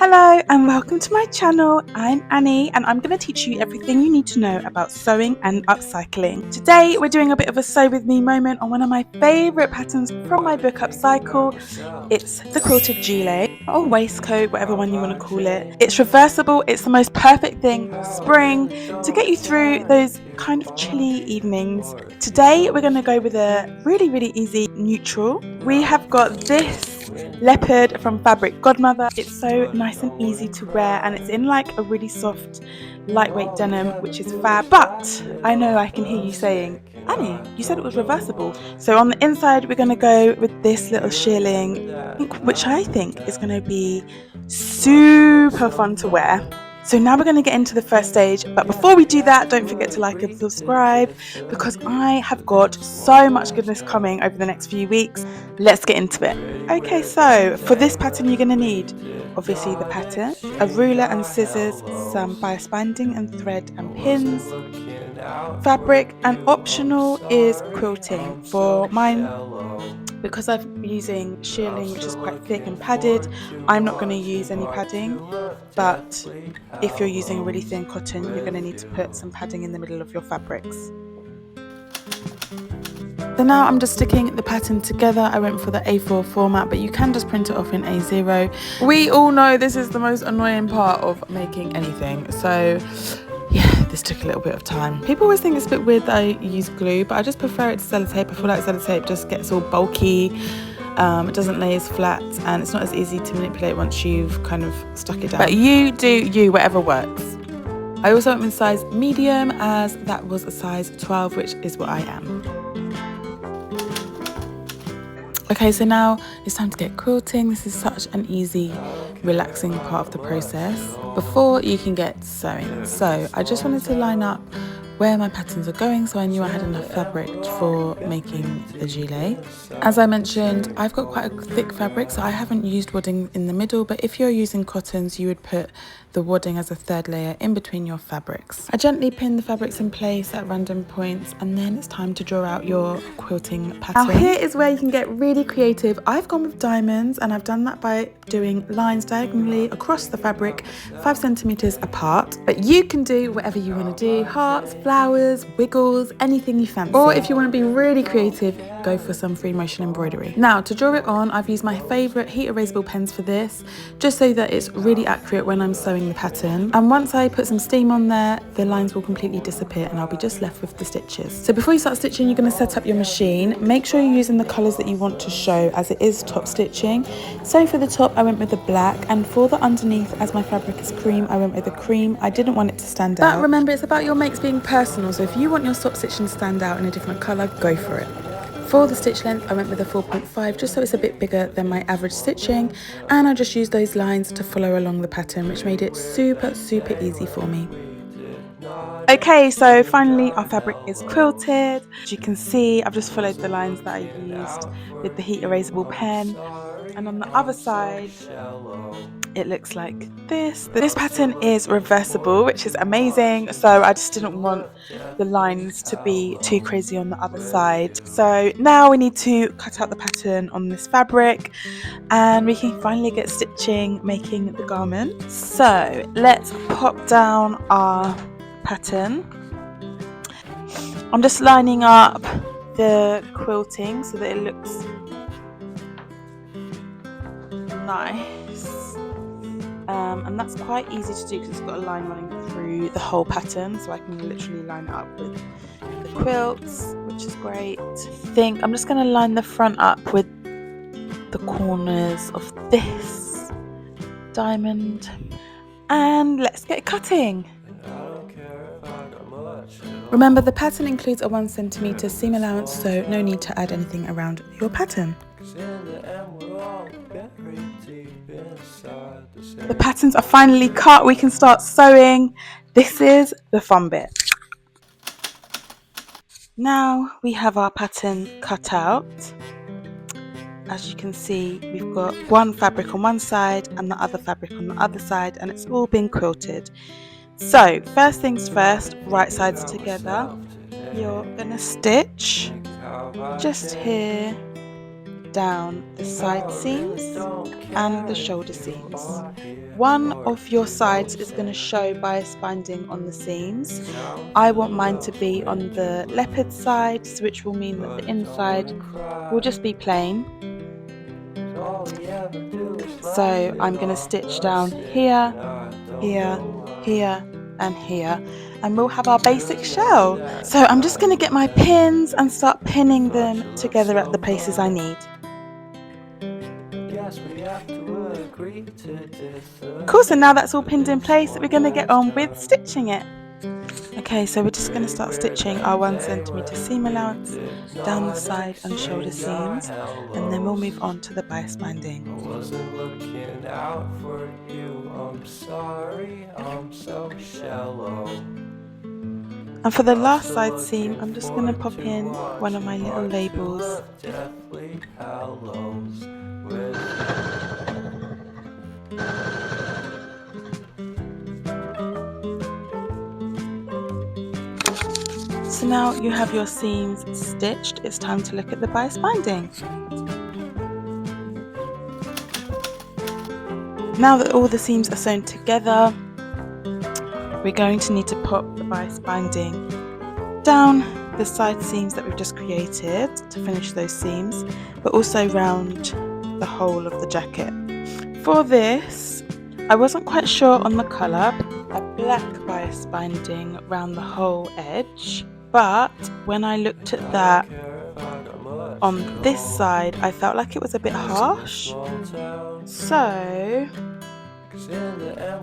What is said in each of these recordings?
Hello and welcome to my channel. I'm Annie and I'm going to teach you everything you need to know about sewing and upcycling. Today we're doing a bit of a sew with me moment on one of my favourite patterns from my book Upcycle. It's the quilted gilet or waistcoat, whatever one you want to call it. It's reversible. It's the most perfect thing for spring to get you through those kind of chilly evenings. Today we're going to go with a really easy neutral. We have got this Leopard from Fabric Godmother. It's so nice and easy to wear and it's in like a really soft lightweight denim, which is fab. But I know I can hear you saying, Annie, you said it was reversible. So on the inside we're going to go with this little shearling, which I think is going to be super fun to wear. So now we're going to get into the first stage, but before we do that, don't forget to like and subscribe because I have got so much goodness coming over the next few weeks. Let's get into it. Okay, so for this pattern you're going to need obviously the pattern, a ruler and scissors, some bias binding and thread and pins, fabric, and optional is quilting. For mine, because I'm using shearling which is quite thick and padded, I'm not going to use any padding, but if you're using really thin cotton you're going to need to put some padding in the middle of your fabrics. So now I'm just sticking the pattern together. I went for the A4 format, but you can just print it off in A0. We all know this is the most annoying part of making anything, so yeah, this took a little bit of time. People always think it's a bit weird that I use glue, but I just prefer it to sellotape. I feel like sellotape just gets all bulky, it doesn't lay as flat, and it's not as easy to manipulate once you've kind of stuck it down. But you do you, whatever works. I also went with size medium as that was a size 12, which is what I am. Okay, so now it's time to get quilting. This is such an easy, relaxing part of the process before you can get sewing. So I just wanted to line up where my patterns are going so I knew I had enough fabric for making the gilet. As I mentioned, I've got quite a thick fabric, so I haven't used wadding in the middle, but if you're using cottons, you would put the wadding as a third layer in between your fabrics. I gently pin the fabrics in place at random points, and then it's time to draw out your quilting pattern. Now here is where you can get really creative. I've gone with diamonds, and I've done that by doing lines diagonally across the fabric 5 centimeters apart, but you can do whatever you want to do: hearts, flowers, wiggles, anything you fancy. Or if you want to be really creative, go for some free motion embroidery. Now to draw it on, I've used my favorite heat erasable pens for this, just so that it's really accurate when I'm sewing the pattern. And once I put some steam on there, the lines will completely disappear and I'll be just left with the stitches. So before you start stitching, you're going to set up your machine. Make sure you're using the colours that you want to show, as it is top stitching. So for the top I went with the black, and for the underneath, as my fabric is cream, I went with the cream. I didn't want it to stand out. But remember, it's about your makes being personal, so if you want your top stitching to stand out in a different colour, go for it. For the stitch length, I went with a 4.5 just so it's a bit bigger than my average stitching, and I just used those lines to follow along the pattern, which made it super easy for me. Okay, so finally our fabric is quilted. As you can see, I've just followed the lines that I used with the heat erasable pen, and on the other side it looks like this. This pattern is reversible, which is amazing, so I just didn't want the lines to be too crazy on the other side. So now we need to cut out the pattern on this fabric and we can finally get stitching, making the garment. So let's pop down our pattern. I'm just lining up the quilting so that it looks nice. And that's quite easy to do because it's got a line running through the whole pattern, so I can literally line it up with the quilts, which is great. I'm just going to line the front up with the corners of this diamond, and let's get cutting. Remember, the pattern includes a 1 centimeter seam allowance, so no need to add anything around your pattern. The patterns are finally cut, we can start sewing. This is the fun bit. Now we have our pattern cut out. As you can see, we've got one fabric on one side and the other fabric on the other side, and it's all been quilted. So first things first, right sides together. You're gonna stitch just here down the side seams and the shoulder seams. one of your sides is going to show bias binding on the seams. I want mine to be on the leopard side, which will mean that the inside will just be plain. So I'm going to stitch down here, here, here and here, and we'll have our basic shell. So I'm just going to get my pins and start pinning them together at the places I need. Cool, so now that's all pinned in place, we're going to get on with stitching it. Okay, so we're just going to start stitching our 1 centimeter seam allowance down the side and shoulder seams, and then we'll move on to the bias binding. I wasn't looking out for you, I'm sorry, I'm so shallow. And for the last side seam, I'm just going to pop in one of my little labels. So now you have your seams stitched, it's time to look at the bias binding. Now that all the seams are sewn together, we're going to need to pop the bias binding down the side seams that we've just created to finish those seams, but also round the whole of the jacket. For this, I wasn't quite sure on the colour, a black bias binding around the whole edge, but when I looked at that on this side, I felt like it was a bit harsh, so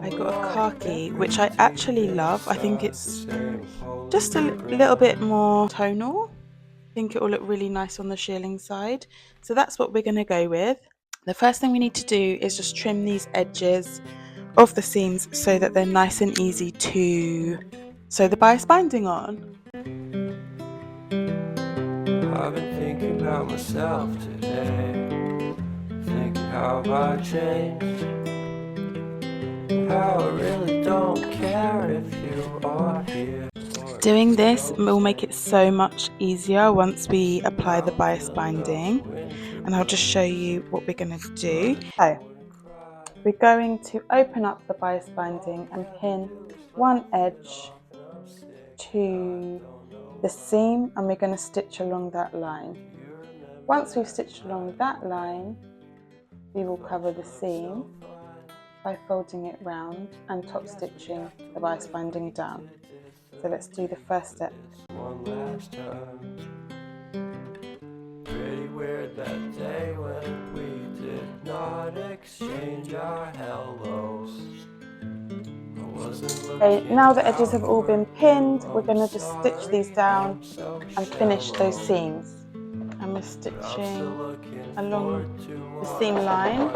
I got a khaki, which I actually love. I think it's just a little bit more tonal. I think it will look really nice on the shearling side, so that's what we're going to go with. The first thing we need to do is just trim these edges of the seams so that they're nice and easy to sew the bias binding on. I've been thinking about myself today, thinking how I changed, how I really don't care if you are here. Doing this will make it so much easier once we apply the bias binding, and I'll just show you what we're going to do. So we're going to open up the bias binding and pin one edge to the seam, and we're going to stitch along that line. Once we've stitched along that line, we will cover the seam by folding it round and top stitching the bias binding down. So let's do the first step. One last time. Pretty weird that day when we did not exchange our hellos. Okay, now the edges have all been pinned, we're going to just stitch these down and finish those seams. And we're stitching along the seam line.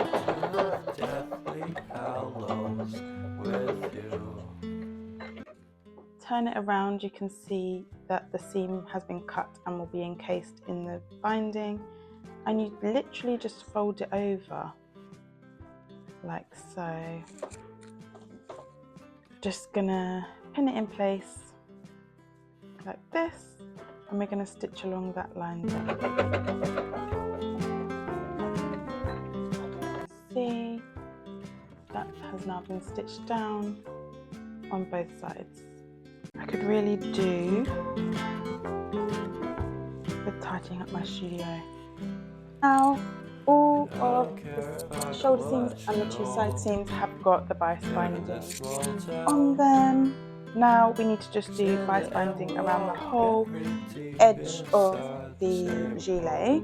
Turn it around, you can see that the seam has been cut and will be encased in the binding, and you literally just fold it over like so. Just gonna pin it in place like this, and we're gonna stitch along that line there. See, that has now been stitched down on both sides. I could really do with tidying up my studio. Now all of the shoulder seams and the two side seams have got the bias binding on them. Now we need to just do bias binding around the whole edge of the gilet.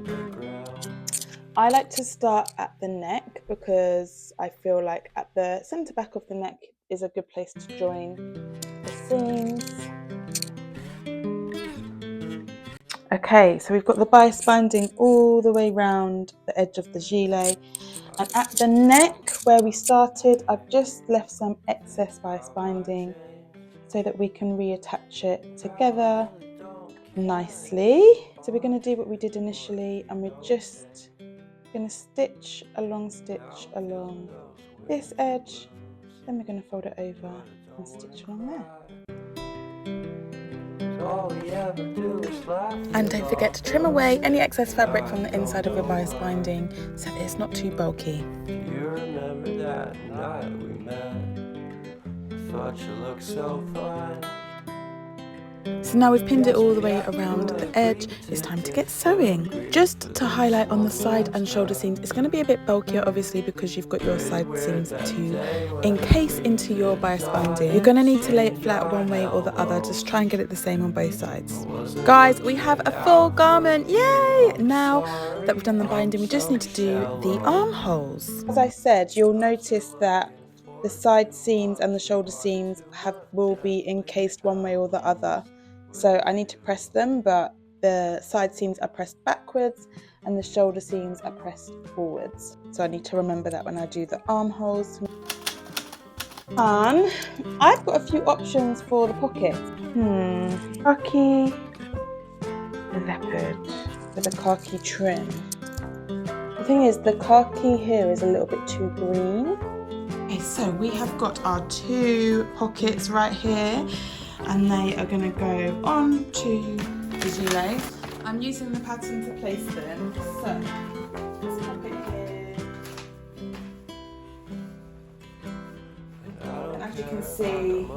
I like to start at the neck because I feel like at the centre back of the neck is a good place to join the seams. Okay, so we've got the bias binding all the way round the edge of the gilet, and at the neck where we started, I've just left some excess bias binding so that we can reattach it together nicely. So we're going to do what we did initially, and we're just going to stitch along this edge, then we're going to fold it over and stitch along there. And don't forget to trim away any excess fabric from the inside of your bias binding so that it's not too bulky. You remember that night we So now we've pinned it all the way around the edge, it's time to get sewing. Just to highlight on the side and shoulder seams, it's going to be a bit bulkier obviously because you've got your side seams to encase into your bias binding. You're going to need to lay it flat one way or the other, just try and get it the same on both sides. Guys, we have a full garment, yay! Now that we've done the binding, we just need to do the armholes. As I said, you'll notice that the side seams and the shoulder seams will be encased one way or the other. So I need to press them, but the side seams are pressed backwards and the shoulder seams are pressed forwards. So I need to remember that when I do the armholes. I've got a few options for the pockets. Khaki, leopard with a khaki trim. The thing is, the khaki here is a little bit too green. Okay, so we have got our two pockets right here, and they are going to go on to the gilet. I'm using the pattern to place them, so let's pop it here. And as you can see,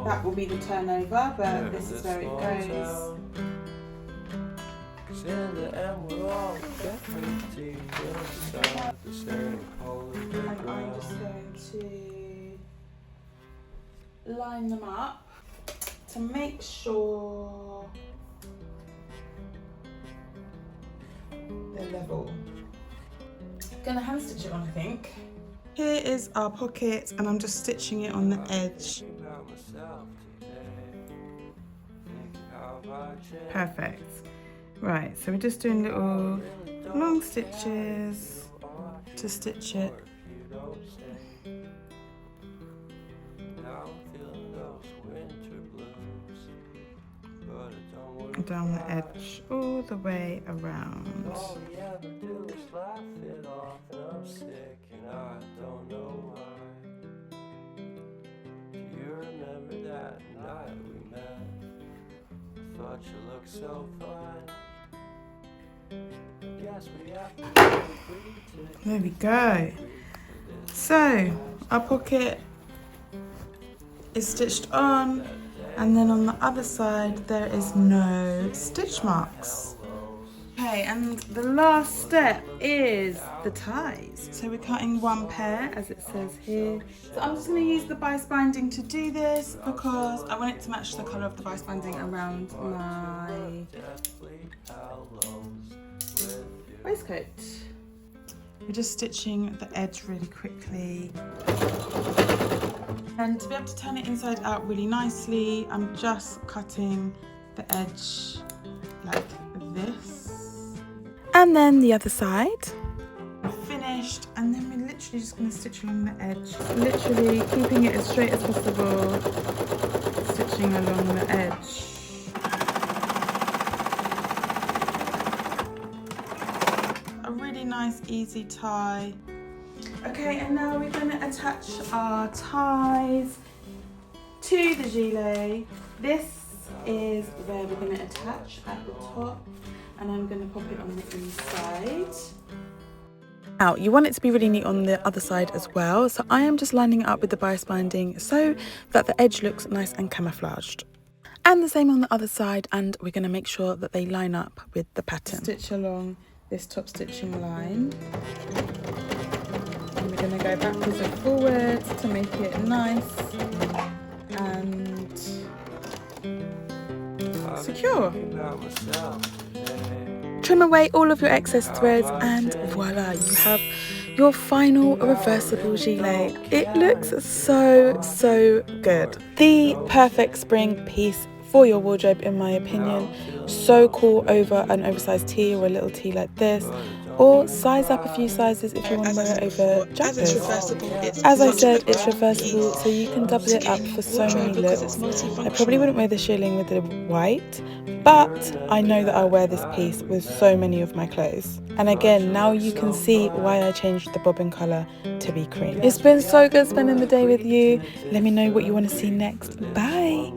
that will be the turnover, but this is where it goes. And I'm just going to line them up to make sure they're level. I'm gonna hand stitch it on, I think. Here is our pocket, and I'm just stitching it on the edge. Perfect. Right, so we're just doing little long stitches to stitch it. Down the edge, all the way around. There we go. So our pocket is stitched on, and then on the other side there is no stitch marks. Okay, and the last step is the ties. So we're cutting one pair, as it says here. So I'm just going to use the bias binding to do this because I want it to match the colour of the bias binding around my waistcoat. We're just stitching the edge really quickly. And to be able to turn it inside out really nicely, I'm just cutting the edge like this. And then the other side. Finished, and then we're literally just going to stitch along the edge. Literally keeping it as straight as possible, stitching along the edge. A really nice, easy tie. Okay, and now we're going to attach our ties to the gilet. This is where we're going to attach at the top, and I'm going to pop it on the inside. Now, you want it to be really neat on the other side as well, so I am just lining it up with the bias binding so that the edge looks nice and camouflaged. And the same on the other side, and we're going to make sure that they line up with the pattern. Stitch along this top stitching line. And we're going to go backwards and forwards to make it nice and secure. Trim away all of your excess threads, and voila, you have your final reversible gilet. It looks so good. The perfect spring piece for your wardrobe, in my opinion. So cool over an oversized tee or a little tee like this, or size up a few sizes if you want to wear it over jumpers. As I said, it's reversible, so you can double it up for so many looks. I probably wouldn't wear the shearling with the white, but I know that I'll wear this piece with so many of my clothes. And again, now you can see why I changed the bobbin colour to be cream. It's been so good spending the day with you. Let me know what you want to see next. Bye!